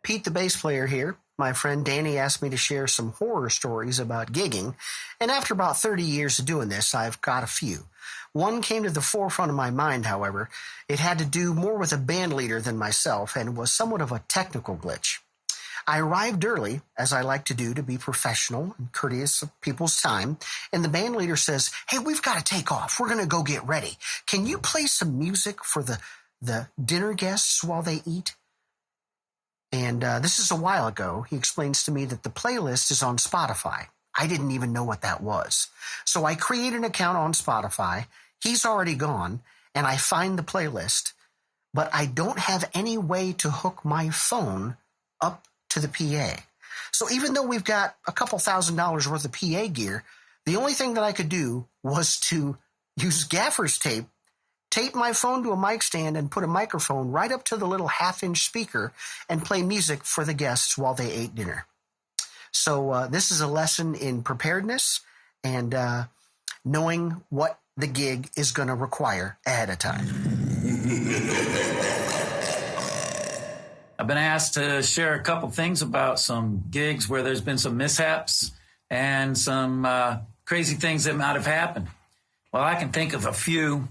Pete, the bass player here. My friend Danny asked me to share some horror stories about gigging, and after about 30 years of doing this, I've got a few. One came to the forefront of my mind, however. It had to do more with a band leader than myself and was somewhat of a technical glitch. I arrived early, as I like to do to be professional and courteous of people's time, and the band leader says, "Hey, we've got to take off. We're going to go get ready. Can you play some music for the dinner guests while they eat?" And this is a while ago. He explains to me that the playlist is on Spotify. I didn't even know what that was. So I create an account on Spotify. He's already gone, and I find the playlist, but I don't have any way to hook my phone up to the PA. So even though we've got a couple $1,000s worth of PA gear, the only thing that I could do was to use gaffer's tape my phone to a mic stand and put a microphone right up to the little half-inch speaker and play music for the guests while they ate dinner. So this is a lesson in preparedness and knowing what the gig is going to require ahead of time. I've been asked to share a couple things about some gigs where there's been some mishaps and some crazy things that might have happened. Well, I can think of a few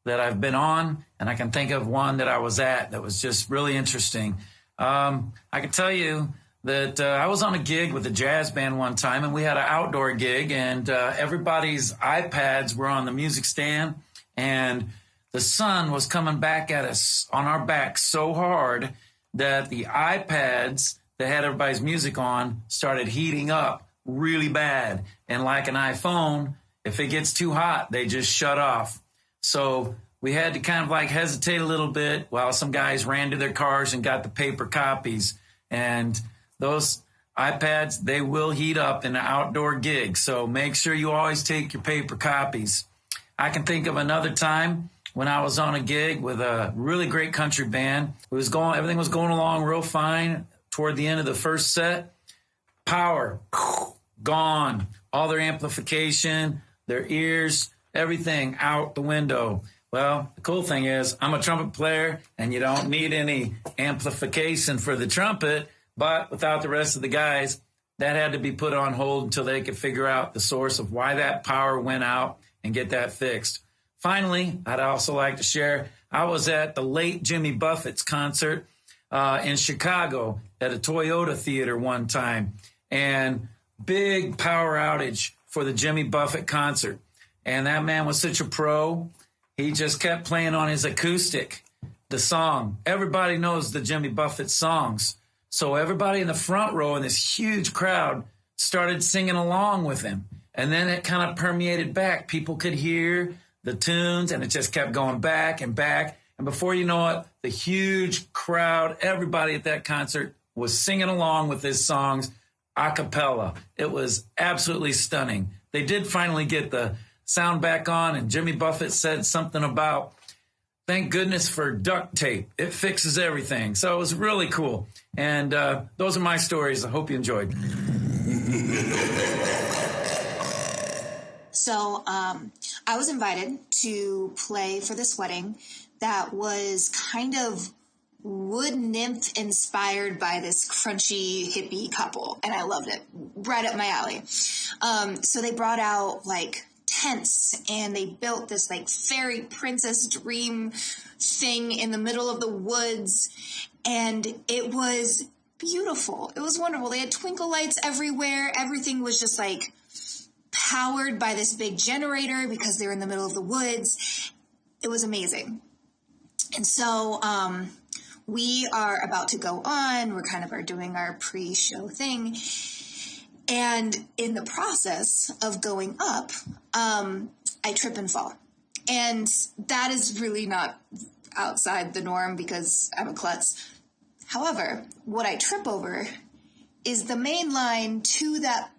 that I've been on, and I can think of one that I was at that was just really interesting. I can tell you that I was on a gig with a jazz band one time, and we had an outdoor gig, and everybody's iPads were on the music stand, and the sun was coming back at us on our backs so hard that the iPads that had everybody's music on started heating up really bad. And like an iPhone, if it gets too hot, they just shut off. So we had to kind of like hesitate a little bit while some guys ran to their cars and got the paper copies. And those iPads, they will heat up in an outdoor gig. So make sure you always take your paper copies. I can think of another time when I was on a gig with a really great country band. Everything was going along real fine. Toward the end of the first set, power gone. All their amplification, their ears, everything out the window. Well, the cool thing is I'm a trumpet player and you don't need any amplification for the trumpet, but without the rest of the guys, that had to be put on hold until they could figure out the source of why that power went out and get that fixed. Finally, I'd also like to share, I was at the late Jimmy Buffett's concert in Chicago at a Toyota theater one time, and big power outage for the Jimmy Buffett concert. And that man was such a pro. He just kept playing on his acoustic, the song. Everybody knows the Jimmy Buffett songs. So everybody in the front row in this huge crowd started singing along with him. And then it kind of permeated back. People could hear the tunes, and it just kept going back and back. And before you know it, the huge crowd, everybody at that concert was singing along with his songs a cappella. It was absolutely stunning. They did finally get the sound back on, and Jimmy Buffett said something about, thank goodness for duct tape. It fixes everything. So it was really cool. And those are my stories. I hope you enjoyed. So I was invited to play for this wedding that was kind of wood nymph inspired by this crunchy hippie couple. And I loved it. Right up my alley. So they brought out like tents and they built this like fairy princess dream thing in the middle of the woods. And it was beautiful. It was wonderful. They had twinkle lights everywhere. Everything was just like powered by this big generator because they're in the middle of the woods. It was amazing. And so we are about to go on. We're kind of doing our pre-show thing. And in the process of going up, I trip and fall. And that is really not outside the norm because I'm a klutz. However, what I trip over is the main line to that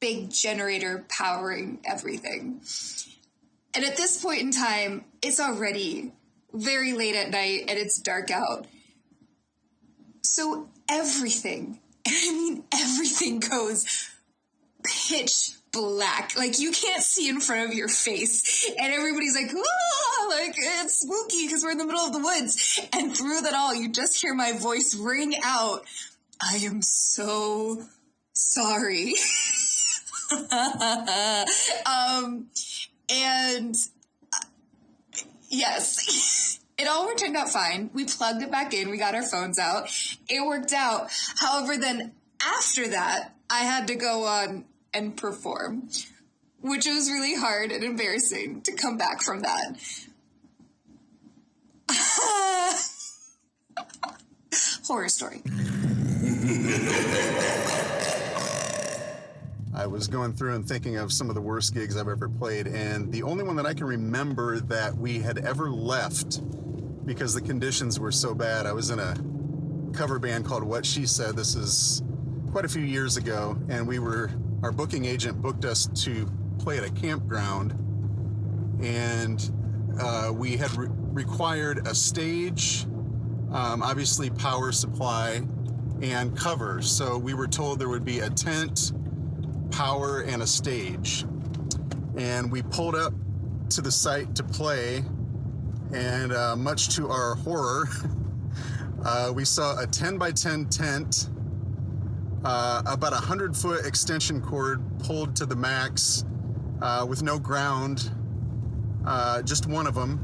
big generator powering everything. And at this point in time, it's already very late at night and it's dark out. So everything, and I mean everything, goes pitch black. Like you can't see in front of your face. And everybody's like, oh, like it's spooky because we're in the middle of the woods. And through that all, you just hear my voice ring out. I am so sorry. And yes, it all turned out fine. We plugged it back in. We got our phones out. It worked out. However, then after that, I had to go on and perform, which was really hard and embarrassing to come back from that. Horror story. I was going through and thinking of some of the worst gigs I've ever played, and the only one that I can remember that we had ever left because the conditions were so bad, I was in a cover band called What She Said. This is quite a few years ago, and our booking agent booked us to play at a campground, and we had required a stage, obviously power supply, and cover. So we were told there would be a tent, power, and a stage. And we pulled up to the site to play, and much to our horror, we saw a 10 by 10 tent, about 100-foot extension cord pulled to the max, with no ground, just one of them,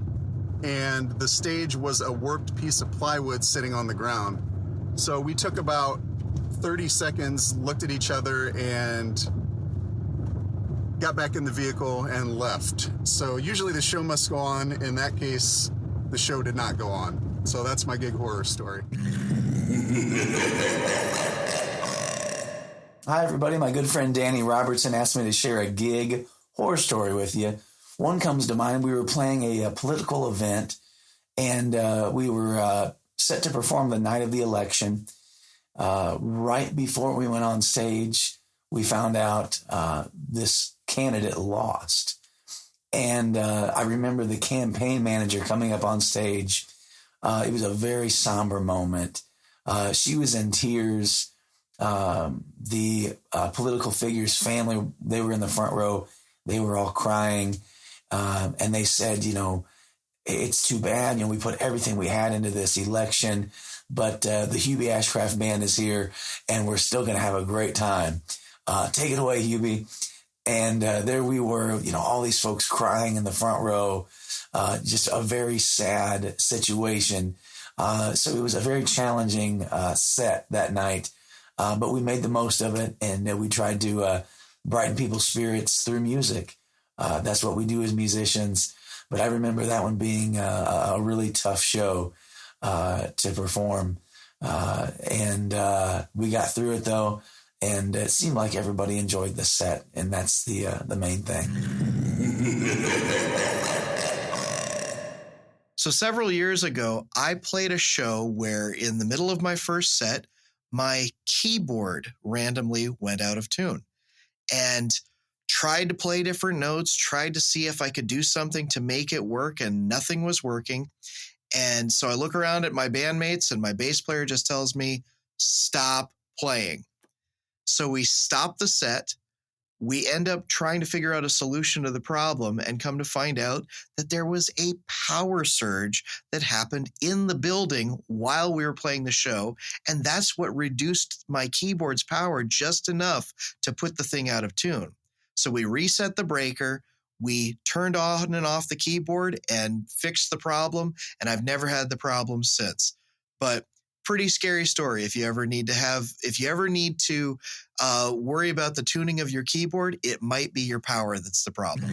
and the stage was a warped piece of plywood sitting on the ground. So we took about 30 seconds, looked at each other, and got back in the vehicle and left. So usually the show must go on. In that case, the show did not go on. So that's my gig horror story. Hi, everybody. My good friend Danny Robertson asked me to share a gig horror story with you. One comes to mind. We were playing a political event, and we were set to perform the night of the election. Right before we went on stage, we found out this candidate lost. And I remember the campaign manager coming up on stage. It was a very somber moment. She was in tears. The political figure's family, they were in the front row. They were all crying. And they said, it's too bad. We put everything we had into this election, but the Hubie Ashcraft Band is here, and we're still going to have a great time. Take it away, Hubie. And there we were, all these folks crying in the front row, just a very sad situation. So it was a very challenging set that night, but we made the most of it, and we tried to brighten people's spirits through music. That's what we do as musicians. But I remember that one being a really tough show to perform. And we got through it, though, and it seemed like everybody enjoyed the set, and that's the main thing. So several years ago, I played a show where in the middle of my first set, my keyboard randomly went out of tune, and tried to play different notes, tried to see if I could do something to make it work, and nothing was working. And so I look around at my bandmates, and my bass player just tells me, stop playing. So we stop the set. We end up trying to figure out a solution to the problem, and come to find out that there was a power surge that happened in the building while we were playing the show. And that's what reduced my keyboard's power just enough to put the thing out of tune. So we reset the breaker, we turned on and off the keyboard and fixed the problem, and I've never had the problem since. But pretty scary story. If you ever need to worry about the tuning of your keyboard, it might be your power that's the problem.